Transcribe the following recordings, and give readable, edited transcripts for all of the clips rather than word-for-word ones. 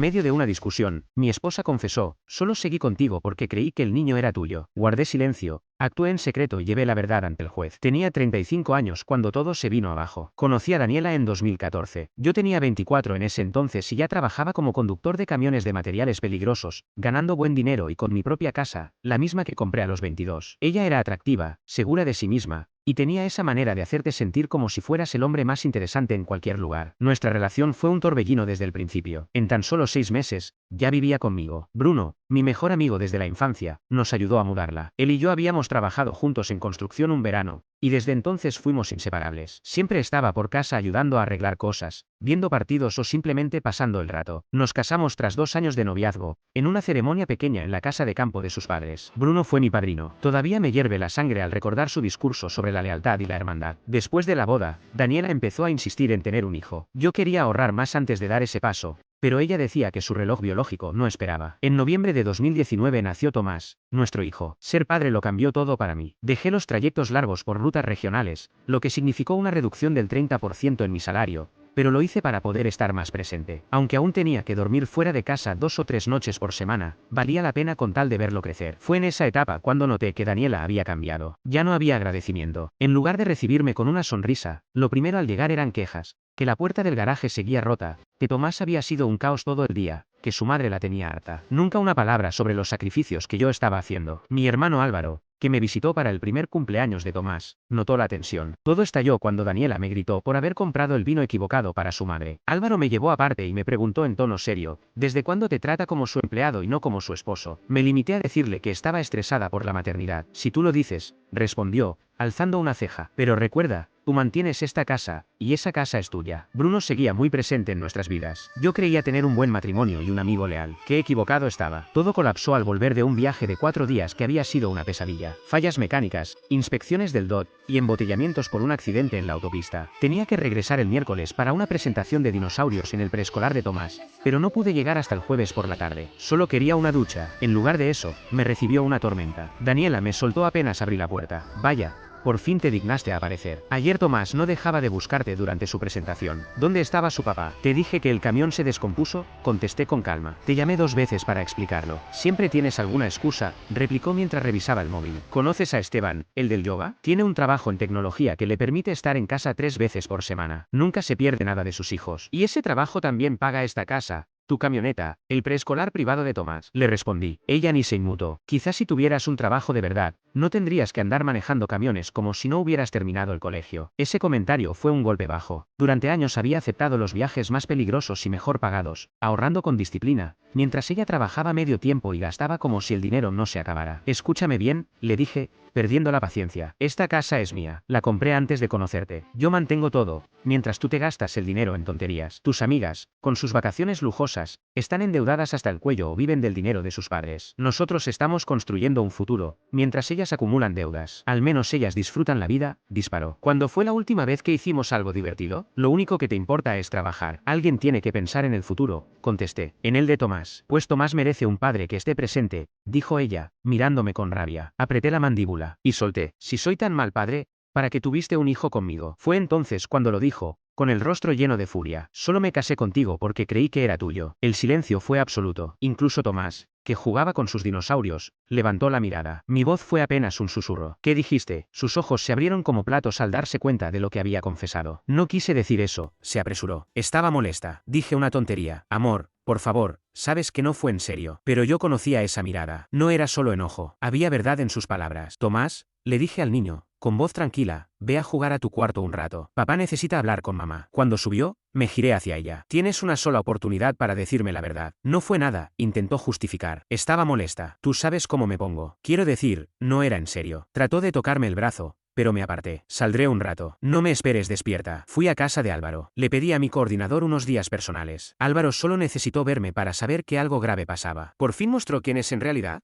medio de una discusión, mi esposa confesó, solo seguí contigo porque creí que el niño era tuyo. Guardé silencio, actué en secreto y llevé la verdad ante el juez. Tenía 35 años cuando todo se vino abajo. Conocí a Daniela en 2014. Yo tenía 24 en ese entonces y ya trabajaba como conductor de camiones de materiales peligrosos, ganando buen dinero y con mi propia casa, la misma que compré a los 22. Ella era atractiva, segura de sí misma, y tenía esa manera de hacerte sentir como si fueras el hombre más interesante en cualquier lugar. Nuestra relación fue un torbellino desde el principio. En tan solo 6 meses, ya vivía conmigo. Bruno, mi mejor amigo desde la infancia, nos ayudó a mudarla. Él y yo habíamos trabajado juntos en construcción un verano, y desde entonces fuimos inseparables. Siempre estaba por casa ayudando a arreglar cosas, viendo partidos o simplemente pasando el rato. Nos casamos tras 2 años de noviazgo, en una ceremonia pequeña en la casa de campo de sus padres. Bruno fue mi padrino. Todavía me hierve la sangre al recordar su discurso sobre la lealtad y la hermandad. Después de la boda, Daniela empezó a insistir en tener un hijo. Yo quería ahorrar más antes de dar ese paso, pero ella decía que su reloj biológico no esperaba. En noviembre de 2019 nació Tomás, nuestro hijo. Ser padre lo cambió todo para mí. Dejé los trayectos largos por rutas regionales, lo que significó una reducción del 30% en mi salario, pero lo hice para poder estar más presente. Aunque aún tenía que dormir fuera de casa 2 o 3 noches por semana, valía la pena con tal de verlo crecer. Fue en esa etapa cuando noté que Daniela había cambiado. Ya no había agradecimiento. En lugar de recibirme con una sonrisa, lo primero al llegar eran quejas, que la puerta del garaje seguía rota, que Tomás había sido un caos todo el día, que su madre la tenía harta. Nunca una palabra sobre los sacrificios que yo estaba haciendo. Mi hermano Álvaro, que me visitó para el primer cumpleaños de Tomás, notó la tensión. Todo estalló cuando Daniela me gritó por haber comprado el vino equivocado para su madre. Álvaro me llevó aparte y me preguntó en tono serio, ¿desde cuándo te trata como su empleado y no como su esposo? Me limité a decirle que estaba estresada por la maternidad. Si tú lo dices, respondió, alzando una ceja. Pero recuerda, tú mantienes esta casa, y esa casa es tuya. Bruno seguía muy presente en nuestras vidas. Yo creía tener un buen matrimonio y un amigo leal. Qué equivocado estaba. Todo colapsó al volver de un viaje de 4 días que había sido una pesadilla. Fallas mecánicas, inspecciones del DOT, y embotellamientos por un accidente en la autopista. Tenía que regresar el miércoles para una presentación de dinosaurios en el preescolar de Tomás, pero no pude llegar hasta el jueves por la tarde. Solo quería una ducha. En lugar de eso, me recibió una tormenta. Daniela me soltó apenas abrí la puerta. Vaya, por fin te dignaste a aparecer. Ayer Tomás no dejaba de buscarte durante su presentación. ¿Dónde estaba su papá? Te dije que el camión se descompuso, contesté con calma. Te llamé 2 veces para explicarlo. Siempre tienes alguna excusa, replicó mientras revisaba el móvil. ¿Conoces a Esteban, el del yoga? Tiene un trabajo en tecnología que le permite estar en casa 3 veces por semana. Nunca se pierde nada de sus hijos. Y ese trabajo también paga esta casa. Tu camioneta, el preescolar privado de Tomás. Le respondí. Ella ni se inmutó. Quizás si tuvieras un trabajo de verdad, no tendrías que andar manejando camiones como si no hubieras terminado el colegio. Ese comentario fue un golpe bajo. Durante años había aceptado los viajes más peligrosos y mejor pagados, ahorrando con disciplina, mientras ella trabajaba medio tiempo y gastaba como si el dinero no se acabara. Escúchame bien, le dije, perdiendo la paciencia. Esta casa es mía. La compré antes de conocerte. Yo mantengo todo, mientras tú te gastas el dinero en tonterías. Tus amigas, con sus vacaciones lujosas, están endeudadas hasta el cuello o viven del dinero de sus padres. Nosotros estamos construyendo un futuro, mientras ellas acumulan deudas. Al menos ellas disfrutan la vida, disparó. ¿Cuándo fue la última vez que hicimos algo divertido? Lo único que te importa es trabajar. Alguien tiene que pensar en el futuro, contesté. En el de Tomás. Pues Tomás merece un padre que esté presente, dijo ella, mirándome con rabia. Apreté la mandíbula, y solté. Si soy tan mal padre, ¿para qué tuviste un hijo conmigo? Fue entonces cuando lo dijo, con el rostro lleno de furia. Solo me casé contigo porque creí que era tuyo. El silencio fue absoluto. Incluso Tomás, que jugaba con sus dinosaurios, levantó la mirada. Mi voz fue apenas un susurro. ¿Qué dijiste? Sus ojos se abrieron como platos al darse cuenta de lo que había confesado. No quise decir eso, se apresuró. Estaba molesta. Dije una tontería. Amor, por favor, sabes que no fue en serio. Pero yo conocía esa mirada. No era solo enojo. Había verdad en sus palabras. Tomás, le dije al niño, con voz tranquila, ve a jugar a tu cuarto un rato. Papá necesita hablar con mamá. Cuando subió, me giré hacia ella. Tienes una sola oportunidad para decirme la verdad. No fue nada, intentó justificar. Estaba molesta. Tú sabes cómo me pongo. Quiero decir, no era en serio. Trató de tocarme el brazo, pero me aparté. Saldré un rato. No me esperes despierta. Fui a casa de Álvaro. Le pedí a mi coordinador unos días personales. Álvaro solo necesitó verme para saber que algo grave pasaba. ¿Por fin mostró quién es en realidad?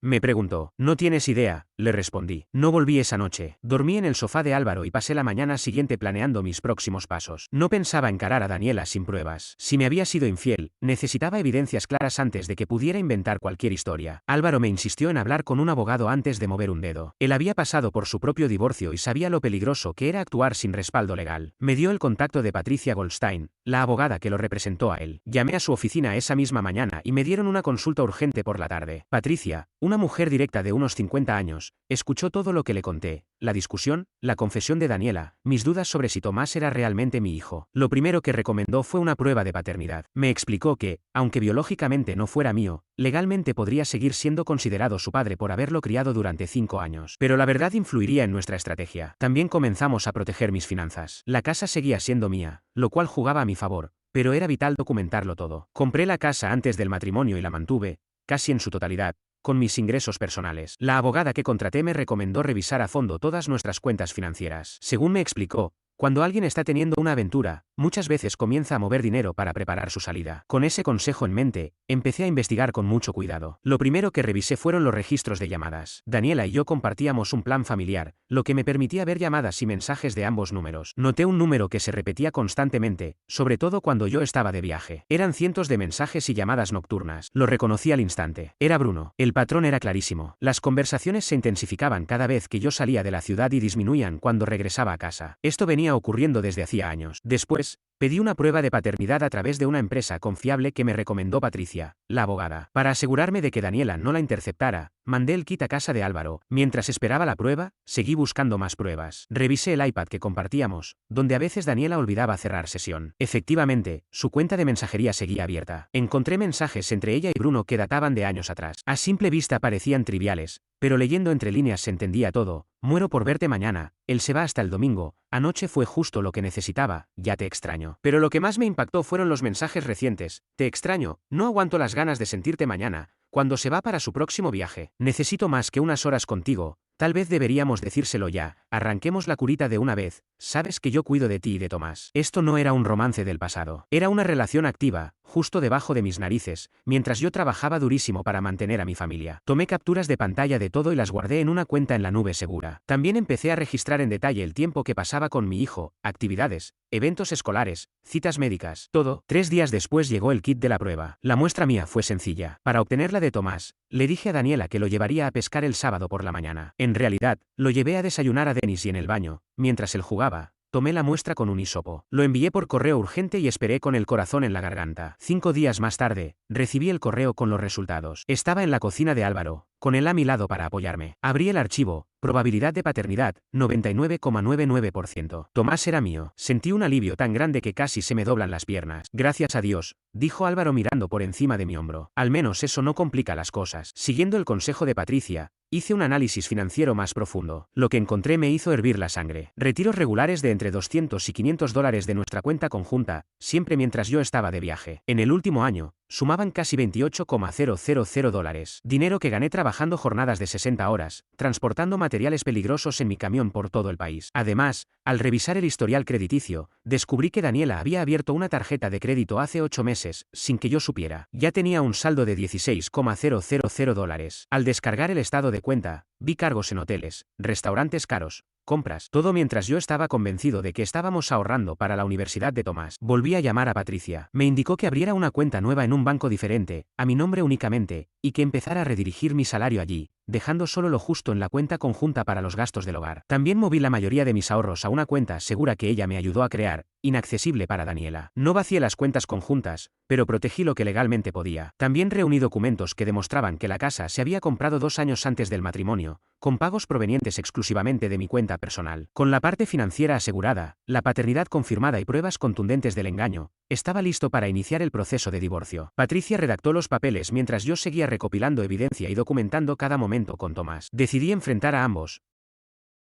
Me preguntó. No tienes idea, le respondí. No volví esa noche. Dormí en el sofá de Álvaro y pasé la mañana siguiente planeando mis próximos pasos. No pensaba encarar a Daniela sin pruebas. Si me había sido infiel, necesitaba evidencias claras antes de que pudiera inventar cualquier historia. Álvaro me insistió en hablar con un abogado antes de mover un dedo. Él había pasado por su propio divorcio y sabía lo peligroso que era actuar sin respaldo legal. Me dio el contacto de Patricia Goldstein, la abogada que lo representó a él. Llamé a su oficina esa misma mañana y me dieron una consulta urgente por la tarde. Patricia, una mujer directa de unos 50 años, escuchó todo lo que le conté, la discusión, la confesión de Daniela, mis dudas sobre si Tomás era realmente mi hijo. Lo primero que recomendó fue una prueba de paternidad. Me explicó que, aunque biológicamente no fuera mío, legalmente podría seguir siendo considerado su padre por haberlo criado durante 5 años. Pero la verdad influiría en nuestra estrategia. También comenzamos a proteger mis finanzas. La casa seguía siendo mía, lo cual jugaba a mi favor, pero era vital documentarlo todo. Compré la casa antes del matrimonio y la mantuve, casi en su totalidad, con mis ingresos personales. La abogada que contraté me recomendó revisar a fondo todas nuestras cuentas financieras. Según me explicó, cuando alguien está teniendo una aventura, muchas veces comienza a mover dinero para preparar su salida. Con ese consejo en mente, empecé a investigar con mucho cuidado. Lo primero que revisé fueron los registros de llamadas. Daniela y yo compartíamos un plan familiar, lo que me permitía ver llamadas y mensajes de ambos números. Noté un número que se repetía constantemente, sobre todo cuando yo estaba de viaje. Eran cientos de mensajes y llamadas nocturnas. Lo reconocí al instante. Era Bruno. El patrón era clarísimo. Las conversaciones se intensificaban cada vez que yo salía de la ciudad y disminuían cuando regresaba a casa. Esto venía ocurriendo desde hacía años. Después, pedí una prueba de paternidad a través de una empresa confiable que me recomendó Patricia, la abogada. Para asegurarme de que Daniela no la interceptara, mandé el kit a casa de Álvaro. Mientras esperaba la prueba, seguí buscando más pruebas. Revisé el iPad que compartíamos, donde a veces Daniela olvidaba cerrar sesión. Efectivamente, su cuenta de mensajería seguía abierta. Encontré mensajes entre ella y Bruno que databan de años atrás. A simple vista parecían triviales, pero leyendo entre líneas se entendía todo. Muero por verte mañana, él se va hasta el domingo, anoche fue justo lo que necesitaba, ya te extraño. Pero lo que más me impactó fueron los mensajes recientes. Te extraño, no aguanto las ganas de sentirte mañana, cuando se va para su próximo viaje. Necesito más que unas horas contigo, tal vez deberíamos decírselo ya, arranquemos la curita de una vez, sabes que yo cuido de ti y de Tomás. Esto no era un romance del pasado, era una relación activa, justo debajo de mis narices, mientras yo trabajaba durísimo para mantener a mi familia. Tomé capturas de pantalla de todo y las guardé en una cuenta en la nube segura. También empecé a registrar en detalle el tiempo que pasaba con mi hijo, actividades, eventos escolares, citas médicas, todo. 3 días después llegó el kit de la prueba. La muestra mía fue sencilla. Para obtenerla de Tomás, le dije a Daniela que lo llevaría a pescar el sábado por la mañana. En realidad, lo llevé a desayunar a Denis y en el baño, mientras él jugaba, tomé la muestra con un hisopo. Lo envié por correo urgente y esperé con el corazón en la garganta. 5 días más tarde, recibí el correo con los resultados. Estaba en la cocina de Álvaro, con él a mi lado para apoyarme. Abrí el archivo. Probabilidad de paternidad, 99,99%. Tomás era mío. Sentí un alivio tan grande que casi se me doblan las piernas. Gracias a Dios, dijo Álvaro mirando por encima de mi hombro. Al menos eso no complica las cosas. Siguiendo el consejo de Patricia, hice un análisis financiero más profundo. Lo que encontré me hizo hervir la sangre. Retiros regulares de entre $200 y $500 de nuestra cuenta conjunta, siempre mientras yo estaba de viaje. En el último año, sumaban casi $28,000. Dinero que gané trabajando jornadas de 60 horas, transportando materiales peligrosos en mi camión por todo el país. Además, al revisar el historial crediticio, descubrí que Daniela había abierto una tarjeta de crédito hace 8 meses, sin que yo supiera. Ya tenía un saldo de $16,000. Al descargar el estado de cuenta, vi cargos en hoteles, restaurantes caros, compras, todo mientras yo estaba convencido de que estábamos ahorrando para la universidad de Tomás. Volví a llamar a Patricia. Me indicó que abriera una cuenta nueva en un banco diferente, a mi nombre únicamente, y que empezara a redirigir mi salario allí, dejando solo lo justo en la cuenta conjunta para los gastos del hogar. También moví la mayoría de mis ahorros a una cuenta segura que ella me ayudó a crear, inaccesible para Daniela. No vacié las cuentas conjuntas, pero protegí lo que legalmente podía. También reuní documentos que demostraban que la casa se había comprado 2 años antes del matrimonio, con pagos provenientes exclusivamente de mi cuenta personal. Con la parte financiera asegurada, la paternidad confirmada y pruebas contundentes del engaño, estaba listo para iniciar el proceso de divorcio. Patricia redactó los papeles mientras yo seguía recopilando evidencia y documentando cada momento con Tomás. Decidí enfrentar a ambos,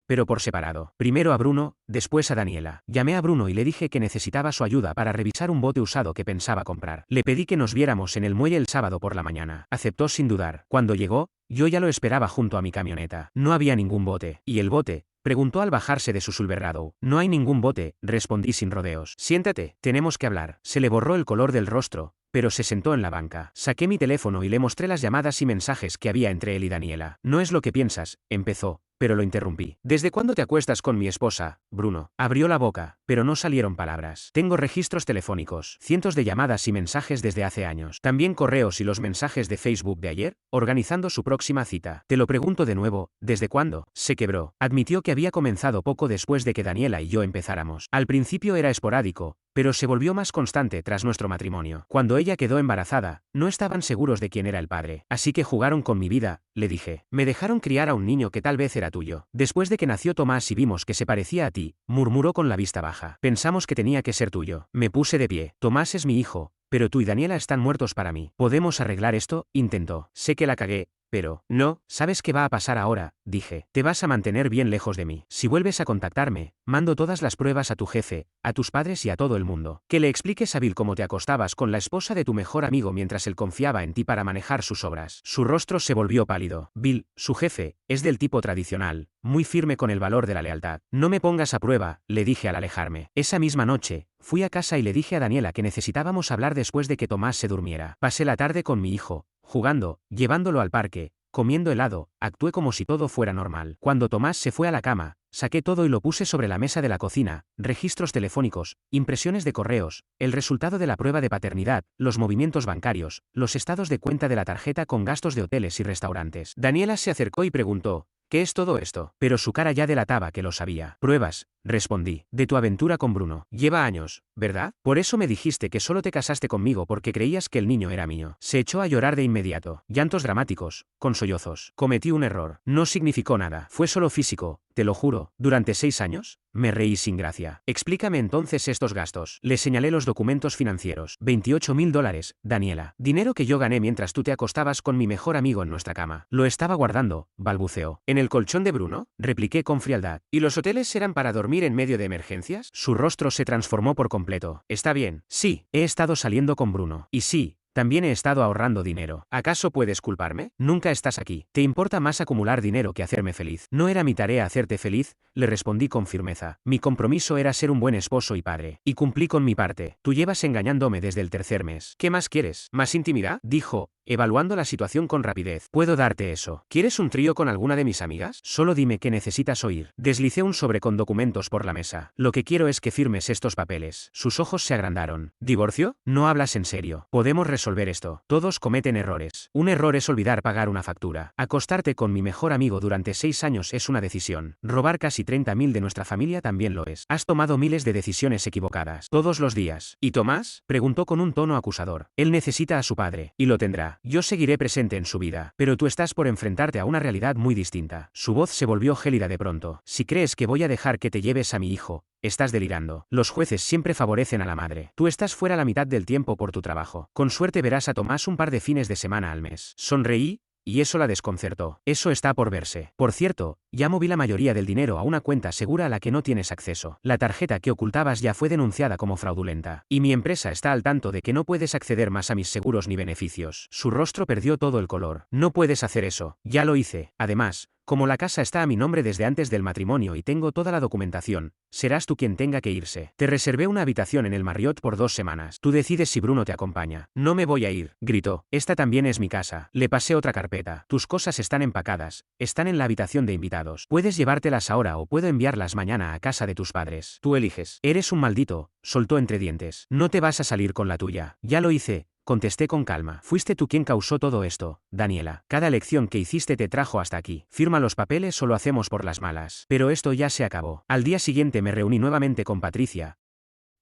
pero por separado. Primero a Bruno, después a Daniela. Llamé a Bruno y le dije que necesitaba su ayuda para revisar un bote usado que pensaba comprar. Le pedí que nos viéramos en el muelle el sábado por la mañana. Aceptó sin dudar. Cuando llegó, yo ya lo esperaba junto a mi camioneta. No había ningún bote. ¿Y el bote?, preguntó al bajarse de su Silverado. No hay ningún bote, respondí sin rodeos. Siéntate, tenemos que hablar. Se le borró el color del rostro, pero se sentó en la banca. Saqué mi teléfono y le mostré las llamadas y mensajes que había entre él y Daniela. No es lo que piensas, empezó, pero lo interrumpí. ¿Desde cuándo te acuestas con mi esposa, Bruno? Abrió la boca, pero no salieron palabras. Tengo registros telefónicos, cientos de llamadas y mensajes desde hace años. También correos y los mensajes de Facebook de ayer, organizando su próxima cita. Te lo pregunto de nuevo, ¿desde cuándo? Se quebró. Admitió que había comenzado poco después de que Daniela y yo empezáramos. Al principio era esporádico, pero se volvió más constante tras nuestro matrimonio. Cuando ella quedó embarazada, no estaban seguros de quién era el padre. Así que jugaron con mi vida, le dije. Me dejaron criar a un niño que tal vez era tuyo. Después de que nació Tomás y vimos que se parecía a ti, murmuró con la vista baja. Pensamos que tenía que ser tuyo. Me puse de pie. Tomás es mi hijo, pero tú y Daniela están muertos para mí. ¿Podemos arreglar esto? Intentó. Sé que la cagué. Pero, no, ¿sabes qué va a pasar ahora? Dije. Te vas a mantener bien lejos de mí. Si vuelves a contactarme, mando todas las pruebas a tu jefe, a tus padres y a todo el mundo. Que le expliques a Bill cómo te acostabas con la esposa de tu mejor amigo mientras él confiaba en ti para manejar sus obras. Su rostro se volvió pálido. Bill, su jefe, es del tipo tradicional, muy firme con el valor de la lealtad. No me pongas a prueba, le dije al alejarme. Esa misma noche, fui a casa y le dije a Daniela que necesitábamos hablar después de que Tomás se durmiera. Pasé la tarde con mi hijo, jugando, llevándolo al parque, comiendo helado, actué como si todo fuera normal. Cuando Tomás se fue a la cama, saqué todo y lo puse sobre la mesa de la cocina, registros telefónicos, impresiones de correos, el resultado de la prueba de paternidad, los movimientos bancarios, los estados de cuenta de la tarjeta con gastos de hoteles y restaurantes. Daniela se acercó y preguntó, ¿qué es todo esto? Pero su cara ya delataba que lo sabía. Pruebas, respondí, de tu aventura con Bruno. Lleva años, ¿verdad? Por eso me dijiste que solo te casaste conmigo porque creías que el niño era mío. Se echó a llorar de inmediato. Llantos dramáticos, con sollozos. Cometí un error. No significó nada. Fue solo físico, te lo juro. ¿Durante 6 años? Me reí sin gracia. Explícame entonces estos gastos. Le señalé los documentos financieros. $28.000, Daniela. Dinero que yo gané mientras tú te acostabas con mi mejor amigo en nuestra cama. Lo estaba guardando, balbuceó. ¿En el colchón de Bruno? Repliqué con frialdad. ¿Y los hoteles eran para dormir en medio de emergencias? Su rostro se transformó por completo. Está bien. Sí, he estado saliendo con Bruno. Y sí, también he estado ahorrando dinero. ¿Acaso puedes culparme? Nunca estás aquí. Te importa más acumular dinero que hacerme feliz. No era mi tarea hacerte feliz, le respondí con firmeza. Mi compromiso era ser un buen esposo y padre. Y cumplí con mi parte. Tú llevas engañándome desde el tercer mes. ¿Qué más quieres? ¿Más intimidad? Dijo, evaluando la situación con rapidez. Puedo darte eso. ¿Quieres un trío con alguna de mis amigas? Solo dime qué necesitas oír. Deslicé un sobre con documentos por la mesa. Lo que quiero es que firmes estos papeles. Sus ojos se agrandaron. ¿Divorcio? No hablas en serio. Podemos resolver esto. Todos cometen errores. Un error es olvidar pagar una factura. Acostarte con mi mejor amigo durante 6 años es una decisión. Robar casi 30.000 de nuestra familia también lo es. Has tomado miles de decisiones equivocadas. Todos los días. ¿Y Tomás? Preguntó con un tono acusador. Él necesita a su padre. Y lo tendrá. Yo seguiré presente en su vida. Pero tú estás por enfrentarte a una realidad muy distinta. Su voz se volvió gélida de pronto. Si crees que voy a dejar que te lleves a mi hijo, estás delirando. Los jueces siempre favorecen a la madre. Tú estás fuera la mitad del tiempo por tu trabajo. Con suerte verás a Tomás un par de fines de semana al mes. Sonreí, y eso la desconcertó. Eso está por verse. Por cierto, ya moví la mayoría del dinero a una cuenta segura a la que no tienes acceso. La tarjeta que ocultabas ya fue denunciada como fraudulenta. Y mi empresa está al tanto de que no puedes acceder más a mis seguros ni beneficios. Su rostro perdió todo el color. No puedes hacer eso. Ya lo hice. Además, como la casa está a mi nombre desde antes del matrimonio y tengo toda la documentación, serás tú quien tenga que irse. Te reservé una habitación en el Marriott por 2 semanas. Tú decides si Bruno te acompaña. No me voy a ir, gritó. Esta también es mi casa. Le pasé otra carpeta. Tus cosas están empacadas. Están en la habitación de invitados. Puedes llevártelas ahora o puedo enviarlas mañana a casa de tus padres. Tú eliges. Eres un maldito, soltó entre dientes. No te vas a salir con la tuya. Ya lo hice. Contesté con calma. Fuiste tú quien causó todo esto, Daniela. Cada elección que hiciste te trajo hasta aquí. Firma los papeles o lo hacemos por las malas. Pero esto ya se acabó. Al día siguiente me reuní nuevamente con Patricia,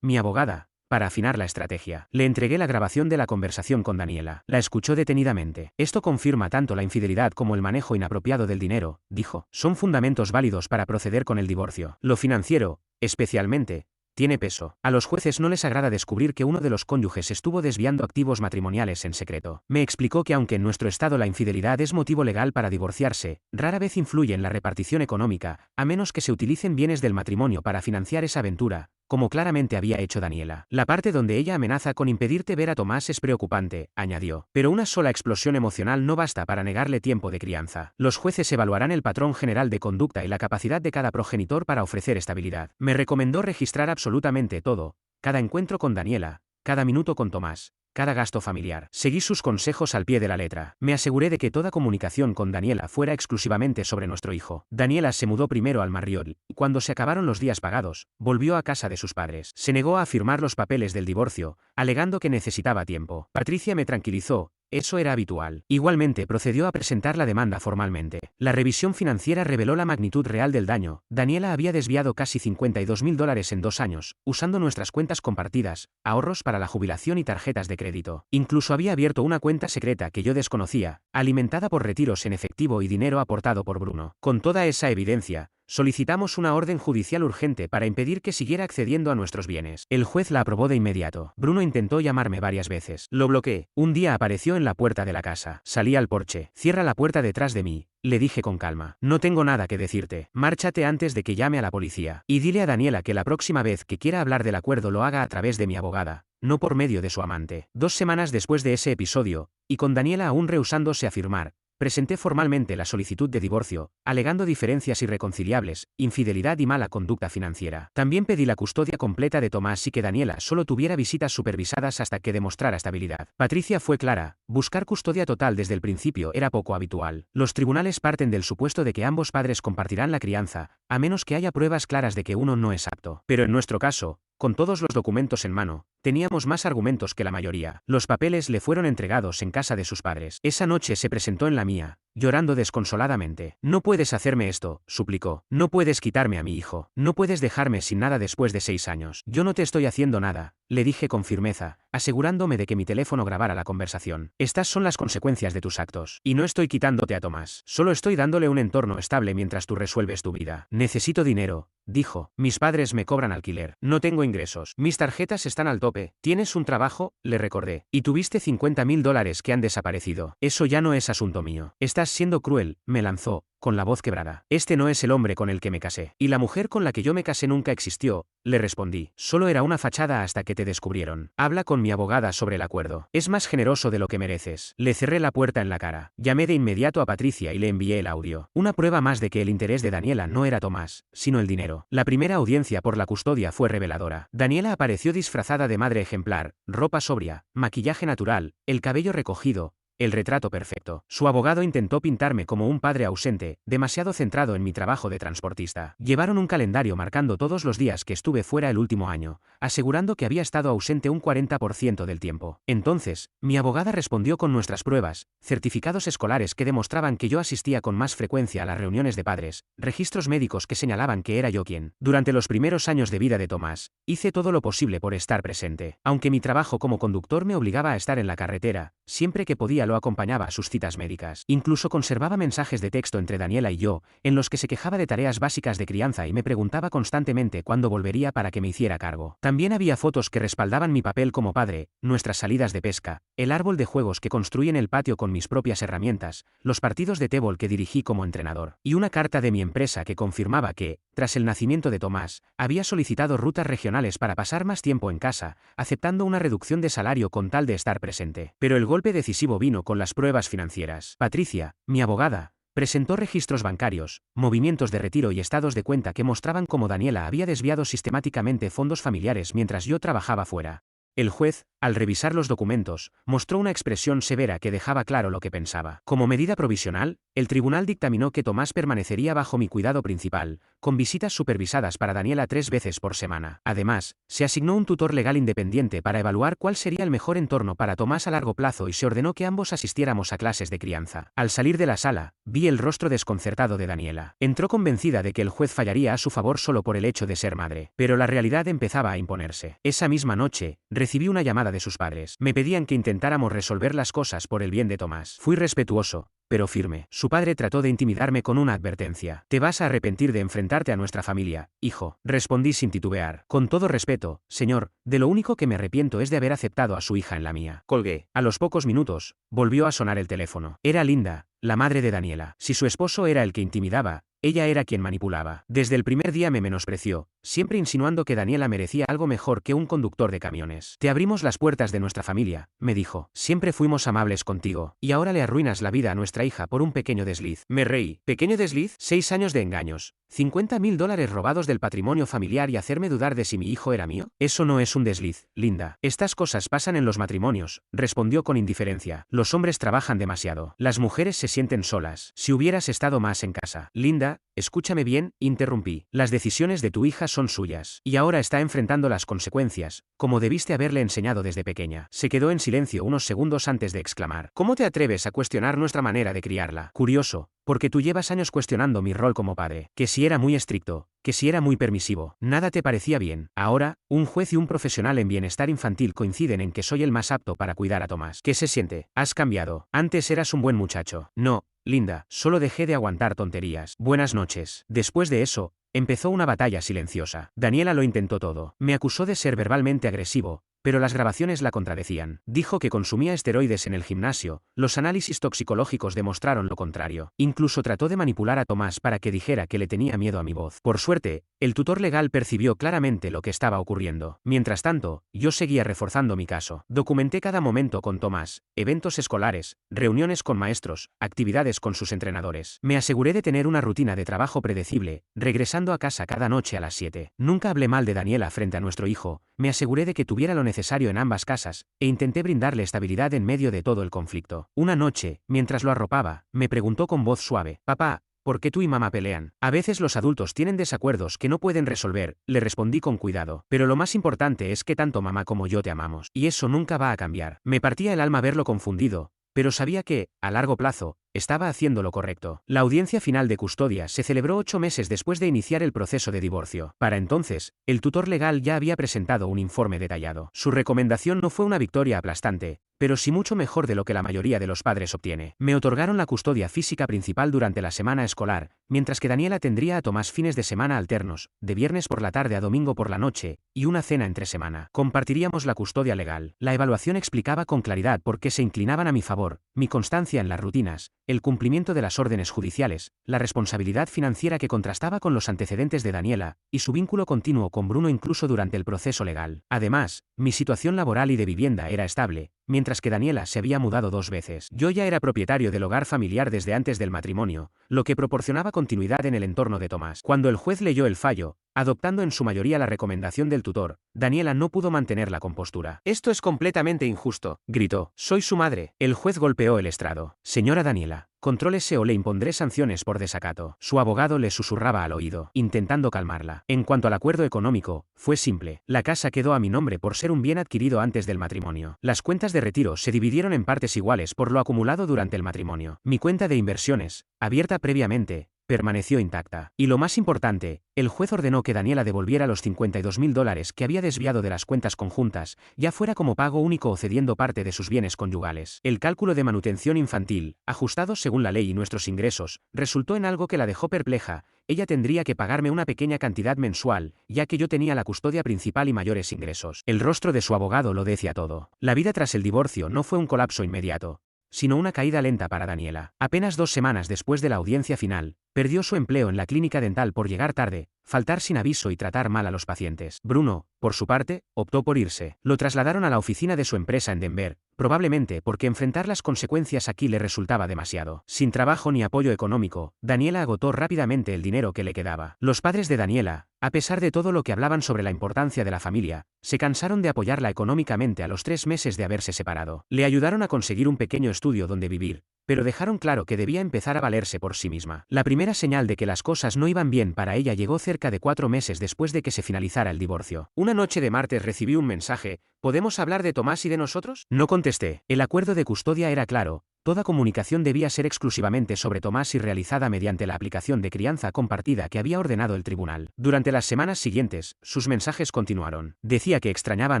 mi abogada, para afinar la estrategia. Le entregué la grabación de la conversación con Daniela. La escuchó detenidamente. Esto confirma tanto la infidelidad como el manejo inapropiado del dinero, dijo. Son fundamentos válidos para proceder con el divorcio. Lo financiero, especialmente, tiene peso. A los jueces no les agrada descubrir que uno de los cónyuges estuvo desviando activos matrimoniales en secreto. Me explicó que aunque en nuestro estado la infidelidad es motivo legal para divorciarse, rara vez influye en la repartición económica, a menos que se utilicen bienes del matrimonio para financiar esa aventura, como claramente había hecho Daniela. La parte donde ella amenaza con impedirte ver a Tomás es preocupante, añadió. Pero una sola explosión emocional no basta para negarle tiempo de crianza. Los jueces evaluarán el patrón general de conducta y la capacidad de cada progenitor para ofrecer estabilidad. Me recomendó registrar absolutamente todo, cada encuentro con Daniela, cada minuto con Tomás, cada gasto familiar. Seguí sus consejos al pie de la letra. Me aseguré de que toda comunicación con Daniela fuera exclusivamente sobre nuestro hijo. Daniela se mudó primero al Marriott y cuando se acabaron los días pagados, volvió a casa de sus padres. Se negó a firmar los papeles del divorcio, alegando que necesitaba tiempo. Patricia me tranquilizó. Eso era habitual. Igualmente procedió a presentar la demanda formalmente. La revisión financiera reveló la magnitud real del daño. Daniela había desviado casi $52.000 en 2 años, usando nuestras cuentas compartidas, ahorros para la jubilación y tarjetas de crédito. Incluso había abierto una cuenta secreta que yo desconocía, alimentada por retiros en efectivo y dinero aportado por Bruno. Con toda esa evidencia, solicitamos una orden judicial urgente para impedir que siguiera accediendo a nuestros bienes. El juez la aprobó de inmediato. Bruno intentó llamarme varias veces. Lo bloqueé. Un día apareció en la puerta de la casa. Salí al porche. Cierra la puerta detrás de mí. Le dije con calma. No tengo nada que decirte. Márchate antes de que llame a la policía. Y dile a Daniela que la próxima vez que quiera hablar del acuerdo lo haga a través de mi abogada, no por medio de su amante. 2 semanas después de ese episodio, y con Daniela aún rehusándose a firmar, presenté formalmente la solicitud de divorcio, alegando diferencias irreconciliables, infidelidad y mala conducta financiera. También pedí la custodia completa de Tomás y que Daniela solo tuviera visitas supervisadas hasta que demostrara estabilidad. Patricia fue clara, buscar custodia total desde el principio era poco habitual. Los tribunales parten del supuesto de que ambos padres compartirán la crianza, a menos que haya pruebas claras de que uno no es apto. Pero en nuestro caso, con todos los documentos en mano, teníamos más argumentos que la mayoría. Los papeles le fueron entregados en casa de sus padres. Esa noche se presentó en la mía, llorando desconsoladamente. No puedes hacerme esto, suplicó. No puedes quitarme a mi hijo. No puedes dejarme sin nada después de 6 años. Yo no te estoy haciendo nada, le dije con firmeza, asegurándome de que mi teléfono grabara la conversación. Estas son las consecuencias de tus actos. Y no estoy quitándote a Tomás. Solo estoy dándole un entorno estable mientras tú resuelves tu vida. Necesito dinero, dijo. Mis padres me cobran alquiler. No tengo ingresos. Mis tarjetas están al tope. ¿Tienes un trabajo?, le recordé. Y tuviste $50.000 que han desaparecido. Eso ya no es asunto mío. Estás siendo cruel, me lanzó, con la voz quebrada. Este no es el hombre con el que me casé. Y la mujer con la que yo me casé nunca existió, le respondí. Solo era una fachada hasta que te descubrieron. Habla con mi abogada sobre el acuerdo. Es más generoso de lo que mereces. Le cerré la puerta en la cara. Llamé de inmediato a Patricia y le envié el audio. Una prueba más de que el interés de Daniela no era Tomás, sino el dinero. La primera audiencia por la custodia fue reveladora. Daniela apareció disfrazada de madre ejemplar, ropa sobria, maquillaje natural, el cabello recogido, el retrato perfecto. Su abogado intentó pintarme como un padre ausente, demasiado centrado en mi trabajo de transportista. Llevaron un calendario marcando todos los días que estuve fuera el último año, asegurando que había estado ausente un 40% del tiempo. Entonces, mi abogada respondió con nuestras pruebas, certificados escolares que demostraban que yo asistía con más frecuencia a las reuniones de padres, registros médicos que señalaban que era yo quien. Durante los primeros años de vida de Tomás, hice todo lo posible por estar presente. Aunque mi trabajo como conductor me obligaba a estar en la carretera, siempre que podía lo acompañaba a sus citas médicas. Incluso conservaba mensajes de texto entre Daniela y yo, en los que se quejaba de tareas básicas de crianza y me preguntaba constantemente cuándo volvería para que me hiciera cargo. También había fotos que respaldaban mi papel como padre, nuestras salidas de pesca, el árbol de juegos que construí en el patio con mis propias herramientas, los partidos de tébol que dirigí como entrenador, y una carta de mi empresa que confirmaba que, tras el nacimiento de Tomás, había solicitado rutas regionales para pasar más tiempo en casa, aceptando una reducción de salario con tal de estar presente. Pero el golpe decisivo vino con las pruebas financieras. Patricia, mi abogada, presentó registros bancarios, movimientos de retiro y estados de cuenta que mostraban cómo Daniela había desviado sistemáticamente fondos familiares mientras yo trabajaba fuera. El juez, al revisar los documentos, mostró una expresión severa que dejaba claro lo que pensaba. Como medida provisional, el tribunal dictaminó que Tomás permanecería bajo mi cuidado principal, con visitas supervisadas para Daniela 3 veces por semana. Además, se asignó un tutor legal independiente para evaluar cuál sería el mejor entorno para Tomás a largo plazo y se ordenó que ambos asistiéramos a clases de crianza. Al salir de la sala, vi el rostro desconcertado de Daniela. Entró convencida de que el juez fallaría a su favor solo por el hecho de ser madre. Pero la realidad empezaba a imponerse. Esa misma noche, recibí una llamada de sus padres. Me pedían que intentáramos resolver las cosas por el bien de Tomás. Fui respetuoso, pero firme. Su padre trató de intimidarme con una advertencia. Te vas a arrepentir de enfrentarte a nuestra familia, hijo. Respondí sin titubear. Con todo respeto, señor, de lo único que me arrepiento es de haber aceptado a su hija en la mía. Colgué. A los pocos minutos, volvió a sonar el teléfono. Era Linda, la madre de Daniela. Si su esposo era el que intimidaba, ella era quien manipulaba. Desde el primer día me menospreció, siempre insinuando que Daniela merecía algo mejor que un conductor de camiones. Te abrimos las puertas de nuestra familia, me dijo. Siempre fuimos amables contigo, y ahora le arruinas la vida a nuestra hija por un pequeño desliz. Me reí. ¿Pequeño desliz? 6 años de engaños. $50.000 robados del patrimonio familiar y hacerme dudar de si mi hijo era mío. Eso no es un desliz, Linda. Estas cosas pasan en los matrimonios, respondió con indiferencia. Los hombres trabajan demasiado. Las mujeres se sienten solas. Si hubieras estado más en casa. Linda, escúchame bien, interrumpí. Las decisiones de tu hija son suyas. Y ahora está enfrentando las consecuencias, como debiste haberle enseñado desde pequeña. Se quedó en silencio unos segundos antes de exclamar. ¿Cómo te atreves a cuestionar nuestra manera de criarla? Curioso, porque tú llevas años cuestionando mi rol como padre. Que si era muy estricto, que si era muy permisivo, nada te parecía bien. Ahora, un juez y un profesional en bienestar infantil coinciden en que soy el más apto para cuidar a Tomás. ¿Qué se siente? Has cambiado. Antes eras un buen muchacho. No, Linda, solo dejé de aguantar tonterías. Buenas noches. Después de eso, empezó una batalla silenciosa. Daniela lo intentó todo. Me acusó de ser verbalmente agresivo, pero las grabaciones la contradecían. Dijo que consumía esteroides en el gimnasio, los análisis toxicológicos demostraron lo contrario. Incluso trató de manipular a Tomás para que dijera que le tenía miedo a mi voz. Por suerte, el tutor legal percibió claramente lo que estaba ocurriendo. Mientras tanto, yo seguía reforzando mi caso. Documenté cada momento con Tomás, eventos escolares, reuniones con maestros, actividades con sus entrenadores. Me aseguré de tener una rutina de trabajo predecible, regresando a casa cada noche a las 7. Nunca hablé mal de Daniela frente a nuestro hijo, me aseguré de que tuviera lo necesario en ambas casas, e intenté brindarle estabilidad en medio de todo el conflicto. Una noche, mientras lo arropaba, me preguntó con voz suave, «Papá, ¿por qué tú y mamá pelean? A veces los adultos tienen desacuerdos que no pueden resolver», le respondí con cuidado. «Pero lo más importante es que tanto mamá como yo te amamos. Y eso nunca va a cambiar». Me partía el alma verlo confundido, pero sabía que, a largo plazo, estaba haciendo lo correcto. La audiencia final de custodia se celebró 8 meses después de iniciar el proceso de divorcio. Para entonces, el tutor legal ya había presentado un informe detallado. Su recomendación no fue una victoria aplastante, pero sí mucho mejor de lo que la mayoría de los padres obtiene. Me otorgaron la custodia física principal durante la semana escolar, mientras que Daniela tendría a Tomás fines de semana alternos, de viernes por la tarde a domingo por la noche, y una cena entre semana. Compartiríamos la custodia legal. La evaluación explicaba con claridad por qué se inclinaban a mi favor, mi constancia en las rutinas, el cumplimiento de las órdenes judiciales, la responsabilidad financiera que contrastaba con los antecedentes de Daniela, y su vínculo continuo con Bruno incluso durante el proceso legal. Además, mi situación laboral y de vivienda era estable, mientras que Daniela se había mudado 2 veces. Yo ya era propietario del hogar familiar desde antes del matrimonio, lo que proporcionaba continuidad en el entorno de Tomás. Cuando el juez leyó el fallo, adoptando en su mayoría la recomendación del tutor, Daniela no pudo mantener la compostura. «Esto es completamente injusto», gritó. «Soy su madre». El juez golpeó el estrado. «Señora Daniela, contrólese o le impondré sanciones por desacato». Su abogado le susurraba al oído, intentando calmarla. En cuanto al acuerdo económico, fue simple. La casa quedó a mi nombre por ser un bien adquirido antes del matrimonio. Las cuentas de retiro se dividieron en partes iguales por lo acumulado durante el matrimonio. Mi cuenta de inversiones, abierta previamente, permaneció intacta. Y lo más importante, el juez ordenó que Daniela devolviera los $52.000 que había desviado de las cuentas conjuntas, ya fuera como pago único o cediendo parte de sus bienes conyugales. El cálculo de manutención infantil, ajustado según la ley y nuestros ingresos, resultó en algo que la dejó perpleja. Ella tendría que pagarme una pequeña cantidad mensual, ya que yo tenía la custodia principal y mayores ingresos. El rostro de su abogado lo decía todo. La vida tras el divorcio no fue un colapso inmediato, sino una caída lenta para Daniela. Apenas 2 semanas después de la audiencia final, perdió su empleo en la clínica dental por llegar tarde, faltar sin aviso y tratar mal a los pacientes. Bruno, por su parte, optó por irse. Lo trasladaron a la oficina de su empresa en Denver, probablemente porque enfrentar las consecuencias aquí le resultaba demasiado. Sin trabajo ni apoyo económico, Daniela agotó rápidamente el dinero que le quedaba. Los padres de Daniela, a pesar de todo lo que hablaban sobre la importancia de la familia, se cansaron de apoyarla económicamente a los 3 meses de haberse separado. Le ayudaron a conseguir un pequeño estudio donde vivir, pero dejaron claro que debía empezar a valerse por sí misma. La primera señal de que las cosas no iban bien para ella llegó cerca de 4 meses después de que se finalizara el divorcio. Una noche de martes recibí un mensaje: ¿podemos hablar de Tomás y de nosotros? No contesté. El acuerdo de custodia era claro. Toda comunicación debía ser exclusivamente sobre Tomás y realizada mediante la aplicación de crianza compartida que había ordenado el tribunal. Durante las semanas siguientes, sus mensajes continuaron. Decía que extrañaba a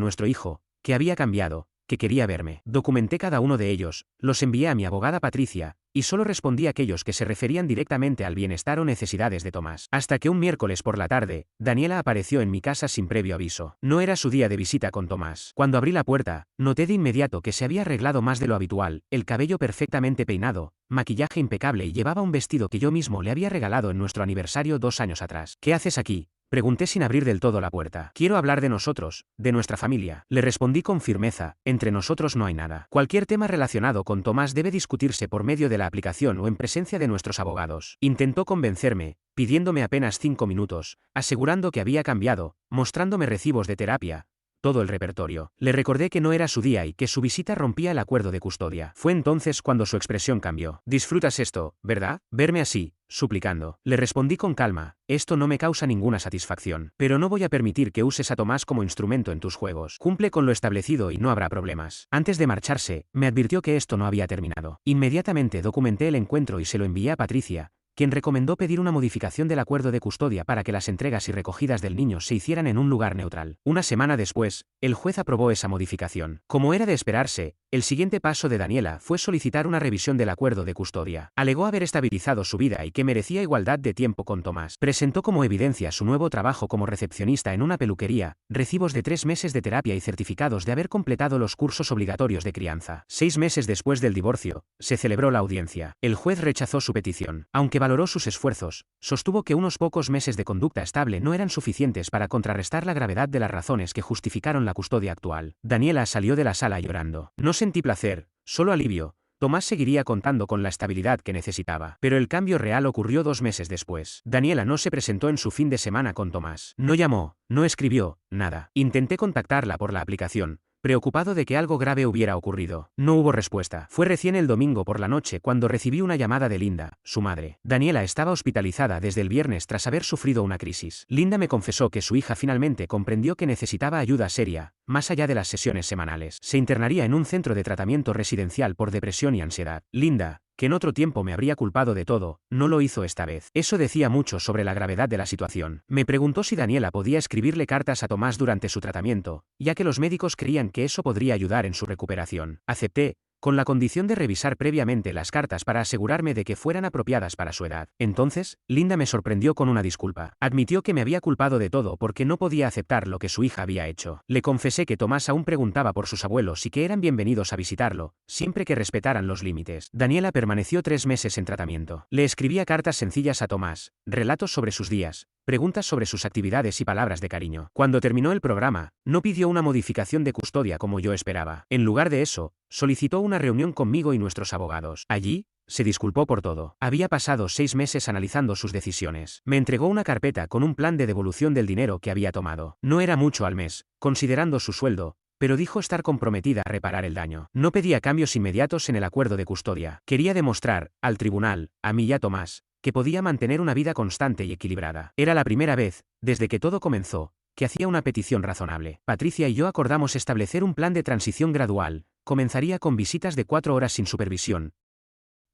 nuestro hijo, que había cambiado, que quería verme. Documenté cada uno de ellos, los envié a mi abogada Patricia, y solo respondí a aquellos que se referían directamente al bienestar o necesidades de Tomás. Hasta que un miércoles por la tarde, Daniela apareció en mi casa sin previo aviso. No era su día de visita con Tomás. Cuando abrí la puerta, noté de inmediato que se había arreglado más de lo habitual, el cabello perfectamente peinado, maquillaje impecable y llevaba un vestido que yo mismo le había regalado en nuestro aniversario 2 años atrás. ¿Qué haces aquí?, pregunté sin abrir del todo la puerta. Quiero hablar de nosotros, de nuestra familia. Le respondí con firmeza, entre nosotros no hay nada. Cualquier tema relacionado con Tomás debe discutirse por medio de la aplicación o en presencia de nuestros abogados. Intentó convencerme, pidiéndome apenas 5 minutos, asegurando que había cambiado, mostrándome recibos de terapia, todo el repertorio. Le recordé que no era su día y que su visita rompía el acuerdo de custodia. Fue entonces cuando su expresión cambió. «Disfrutas esto, ¿verdad? Verme así», suplicando. Le respondí con calma, «Esto no me causa ninguna satisfacción. Pero no voy a permitir que uses a Tomás como instrumento en tus juegos. Cumple con lo establecido y no habrá problemas». Antes de marcharse, me advirtió que esto no había terminado. Inmediatamente documenté el encuentro y se lo envié a Patricia, quien recomendó pedir una modificación del acuerdo de custodia para que las entregas y recogidas del niño se hicieran en un lugar neutral. Una semana después, el juez aprobó esa modificación. Como era de esperarse, el siguiente paso de Daniela fue solicitar una revisión del acuerdo de custodia. Alegó haber estabilizado su vida y que merecía igualdad de tiempo con Tomás. Presentó como evidencia su nuevo trabajo como recepcionista en una peluquería, recibos de 3 meses de terapia y certificados de haber completado los cursos obligatorios de crianza. 6 meses después del divorcio, se celebró la audiencia. El juez rechazó su petición. Aunque valoró sus esfuerzos, sostuvo que unos pocos meses de conducta estable no eran suficientes para contrarrestar la gravedad de las razones que justificaron la custodia actual. Daniela salió de la sala llorando. No sentí placer, solo alivio. Tomás seguiría contando con la estabilidad que necesitaba. Pero el cambio real ocurrió 2 meses después. Daniela no se presentó en su fin de semana con Tomás. No llamó, no escribió, nada. Intenté contactarla por la aplicación, preocupado de que algo grave hubiera ocurrido. No hubo respuesta. Fue recién el domingo por la noche cuando recibí una llamada de Linda, su madre. Daniela estaba hospitalizada desde el viernes tras haber sufrido una crisis. Linda me confesó que su hija finalmente comprendió que necesitaba ayuda seria, más allá de las sesiones semanales. Se internaría en un centro de tratamiento residencial por depresión y ansiedad. Linda, que en otro tiempo me habría culpado de todo, no lo hizo esta vez. Eso decía mucho sobre la gravedad de la situación. Me preguntó si Daniela podía escribirle cartas a Tomás durante su tratamiento, ya que los médicos creían que eso podría ayudar en su recuperación. Acepté, con la condición de revisar previamente las cartas para asegurarme de que fueran apropiadas para su edad. Entonces, Linda me sorprendió con una disculpa. Admitió que me había culpado de todo porque no podía aceptar lo que su hija había hecho. Le confesé que Tomás aún preguntaba por sus abuelos y que eran bienvenidos a visitarlo, siempre que respetaran los límites. Daniela permaneció 3 meses en tratamiento. Le escribía cartas sencillas a Tomás, relatos sobre sus días, preguntas sobre sus actividades y palabras de cariño. Cuando terminó el programa, no pidió una modificación de custodia como yo esperaba. En lugar de eso, solicitó una reunión conmigo y nuestros abogados. Allí, se disculpó por todo. Había pasado 6 meses analizando sus decisiones. Me entregó una carpeta con un plan de devolución del dinero que había tomado. No era mucho al mes, considerando su sueldo, pero dijo estar comprometida a reparar el daño. No pedía cambios inmediatos en el acuerdo de custodia. Quería demostrar, al tribunal, a mí y a Tomás, que podía mantener una vida constante y equilibrada. Era la primera vez, desde que todo comenzó, que hacía una petición razonable. Patricia y yo acordamos establecer un plan de transición gradual. Comenzaría con visitas de 4 horas sin supervisión,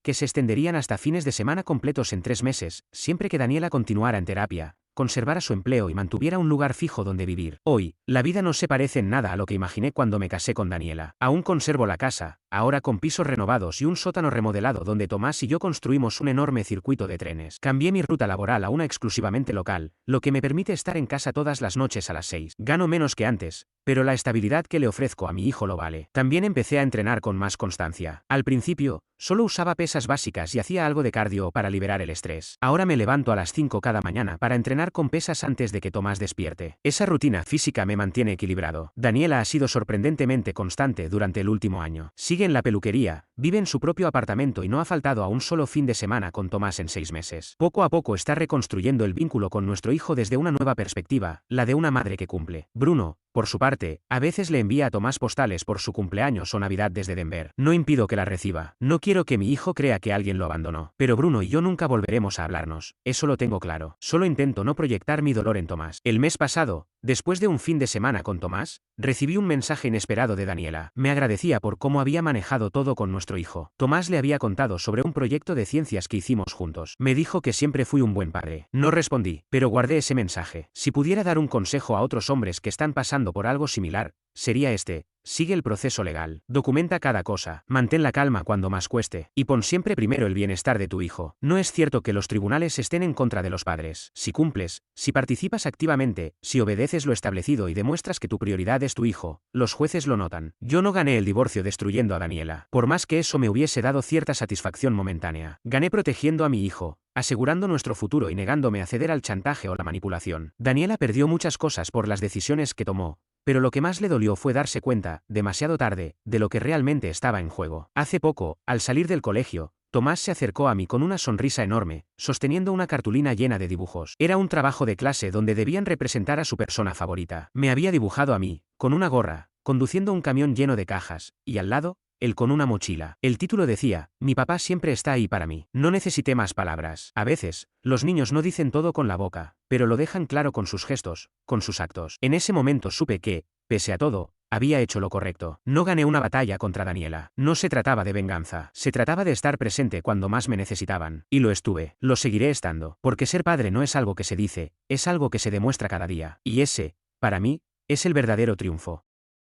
que se extenderían hasta fines de semana completos en 3 meses, siempre que Daniela continuara en terapia, conservara su empleo y mantuviera un lugar fijo donde vivir. Hoy, la vida no se parece en nada a lo que imaginé cuando me casé con Daniela. Aún conservo la casa, ahora con pisos renovados y un sótano remodelado donde Tomás y yo construimos un enorme circuito de trenes. Cambié mi ruta laboral a una exclusivamente local, lo que me permite estar en casa todas las noches a las 6. Gano menos que antes, pero la estabilidad que le ofrezco a mi hijo lo vale. También empecé a entrenar con más constancia. Al principio, solo usaba pesas básicas y hacía algo de cardio para liberar el estrés. Ahora me levanto a las 5 cada mañana para entrenar con pesas antes de que Tomás despierte. Esa rutina física me mantiene equilibrado. Daniela ha sido sorprendentemente constante durante el último año. Sigue en la peluquería, vive en su propio apartamento y no ha faltado a un solo fin de semana con Tomás en 6 meses. Poco a poco está reconstruyendo el vínculo con nuestro hijo desde una nueva perspectiva, la de una madre que cumple. Bruno, por su parte, a veces le envía a Tomás postales por su cumpleaños o Navidad desde Denver. No impido que la reciba. No quiero que mi hijo crea que alguien lo abandonó. Pero Bruno y yo nunca volveremos a hablarnos. Eso lo tengo claro. Solo intento no proyectar mi dolor en Tomás. El mes pasado, después de un fin de semana con Tomás, recibí un mensaje inesperado de Daniela. Me agradecía por cómo había manejado todo con nuestro hijo. Tomás le había contado sobre un proyecto de ciencias que hicimos juntos. Me dijo que siempre fui un buen padre. No respondí, pero guardé ese mensaje. Si pudiera dar un consejo a otros hombres que están pasando por algo similar, sería este: sigue el proceso legal, documenta cada cosa, mantén la calma cuando más cueste, y pon siempre primero el bienestar de tu hijo. No es cierto que los tribunales estén en contra de los padres. Si cumples, si participas activamente, si obedeces lo establecido y demuestras que tu prioridad es tu hijo, los jueces lo notan. Yo no gané el divorcio destruyendo a Daniela, por más que eso me hubiese dado cierta satisfacción momentánea. Gané protegiendo a mi hijo, asegurando nuestro futuro y negándome a ceder al chantaje o la manipulación. Daniela perdió muchas cosas por las decisiones que tomó, pero lo que más le dolió fue darse cuenta, demasiado tarde, de lo que realmente estaba en juego. Hace poco, al salir del colegio, Tomás se acercó a mí con una sonrisa enorme, sosteniendo una cartulina llena de dibujos. Era un trabajo de clase donde debían representar a su persona favorita. Me había dibujado a mí, con una gorra, conduciendo un camión lleno de cajas, y al lado, él con una mochila. El título decía: mi papá siempre está ahí para mí. No necesité más palabras. A veces, los niños no dicen todo con la boca, pero lo dejan claro con sus gestos, con sus actos. En ese momento supe que, pese a todo, había hecho lo correcto. No gané una batalla contra Daniela. No se trataba de venganza. Se trataba de estar presente cuando más me necesitaban. Y lo estuve. Lo seguiré estando. Porque ser padre no es algo que se dice, es algo que se demuestra cada día. Y ese, para mí, es el verdadero triunfo.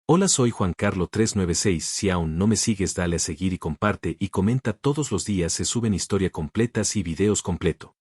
Hola, soy Juan Carlo 396. Si aún no me sigues, dale a seguir y comparte y comenta. Todos los días se suben historias completas y videos completo.